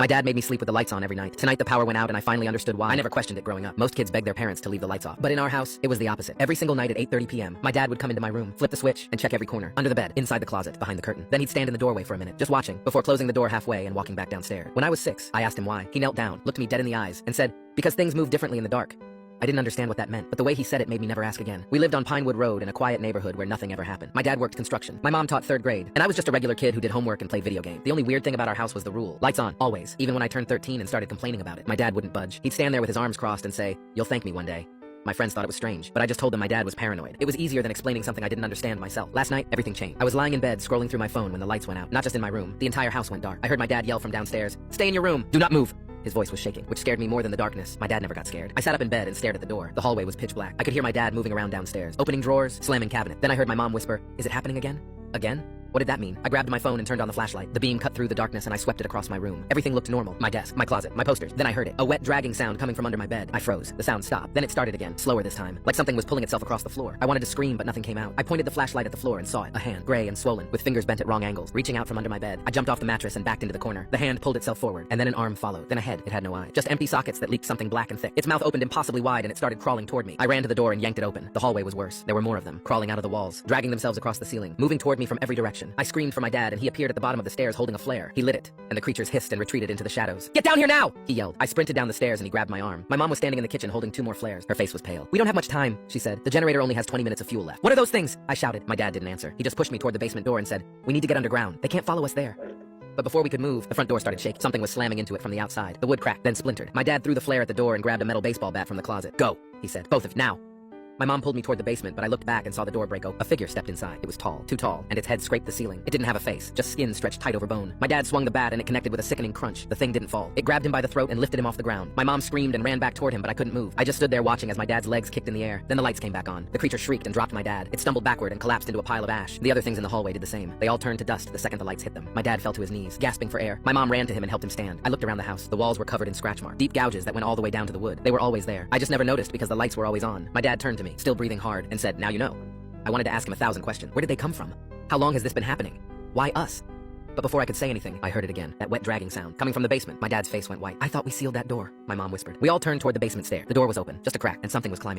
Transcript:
My dad made me sleep with the lights on every night. Tonight the power went out and I finally understood why. I never questioned it growing up. Most kids beg their parents to leave the lights off. But in our house, it was the opposite. Every single night at 8:30 p.m., my dad would come into my room, flip the switch, and check every corner. Under the bed, inside the closet, behind the curtain. Then he'd stand in the doorway for a minute, just watching, before closing the door halfway and walking back downstairs. When I was 6, I asked him why. He knelt down, looked me dead in the eyes, and said, "Because things move differently in the dark." I didn't understand what that meant, but the way he said it made me never ask again. We lived on Pinewood Road in a quiet neighborhood where nothing ever happened. My dad worked construction. My mom taught 3rd grade, and I was just a regular kid who did homework and played video games. The only weird thing about our house was the rule. Lights on, always. Even when I turned 13 and started complaining about it, my dad wouldn't budge. He'd stand there with his arms crossed and say, "You'll thank me one day." My friends thought it was strange, but I just told them my dad was paranoid. It was easier than explaining something I didn't understand myself. Last night, everything changed. I was lying in bed, scrolling through my phone when the lights went out. Not just in my room. The entire house went dark. I heard my dad yell from downstairs, "Stay in your room! Do not move!" His voice was shaking, which scared me more than the darkness. My dad never got scared. I sat up in bed and stared at the door. The hallway was pitch black. I could hear my dad moving around downstairs, opening drawers, slamming cabinet. Then I heard my mom whisper, "Is it happening again? Again?" What did that mean? I grabbed my phone and turned on the flashlight. The beam cut through the darkness and I swept it across my room. Everything looked normal. My desk, my closet, my posters. Then I heard it. A wet, dragging sound coming from under my bed. I froze. The sound stopped. Then it started again, slower this time, like something was pulling itself across the floor. I wanted to scream, but nothing came out. I pointed the flashlight at the floor and saw it. A hand, gray and swollen, with fingers bent at wrong angles, reaching out from under my bed. I jumped off the mattress and backed into the corner. The hand pulled itself forward, and then an arm followed. Then a head. It had no eye. Just empty sockets that leaked something black and thick. Its mouth opened impossibly wide and it started crawling toward me. I ran to the door and yanked it open. The hallway was worse. There were more of them, crawling out of the walls, dragging themselves across the ceiling, moving toward me from every direction. I screamed for my dad and he appeared at the bottom of the stairs holding a flare. He lit it, and the creatures hissed and retreated into the shadows. "Get down here now!" he yelled. I sprinted down the stairs and he grabbed my arm. My mom was standing in the kitchen holding 2 more flares. Her face was pale. "We don't have much time," she said. "The generator only has 20 minutes of fuel left." "What are those things?" I shouted. My dad didn't answer. He just pushed me toward the basement door and said, "We need to get underground. They can't follow us there." But before we could move, the front door started shaking. Something was slamming into it from the outside. The wood cracked, then splintered. My dad threw the flare at the door and grabbed a metal baseball bat from the closet. "Go," he said. "Both of now." My mom pulled me toward the basement, but I looked back and saw the door break open. A figure stepped inside. It was tall, too tall, and its head scraped the ceiling. It didn't have a face, just skin stretched tight over bone. My dad swung the bat and it connected with a sickening crunch. The thing didn't fall. It grabbed him by the throat and lifted him off the ground. My mom screamed and ran back toward him, but I couldn't move. I just stood there watching as my dad's legs kicked in the air. Then the lights came back on. The creature shrieked and dropped my dad. It stumbled backward and collapsed into a pile of ash. The other things in the hallway did the same. They all turned to dust the second the lights hit them. My dad fell to his knees, gasping for air. My mom ran to him and helped him stand. I looked around the house. The walls were covered in scratch marks, deep gouges that went all the way down to the wood. They were always there. I just never noticed because the lights were always on. My dad turned to me, still breathing hard, and said, "Now you know." I wanted to ask him 1,000 questions. Where did they come from? How long has this been happening? Why us? But before I could say anything, I heard it again. That wet dragging sound, coming from the basement. My dad's face went white. "I thought we sealed that door," my mom whispered. We all turned toward the basement stair. The door was open, just a crack, and something was climbing up.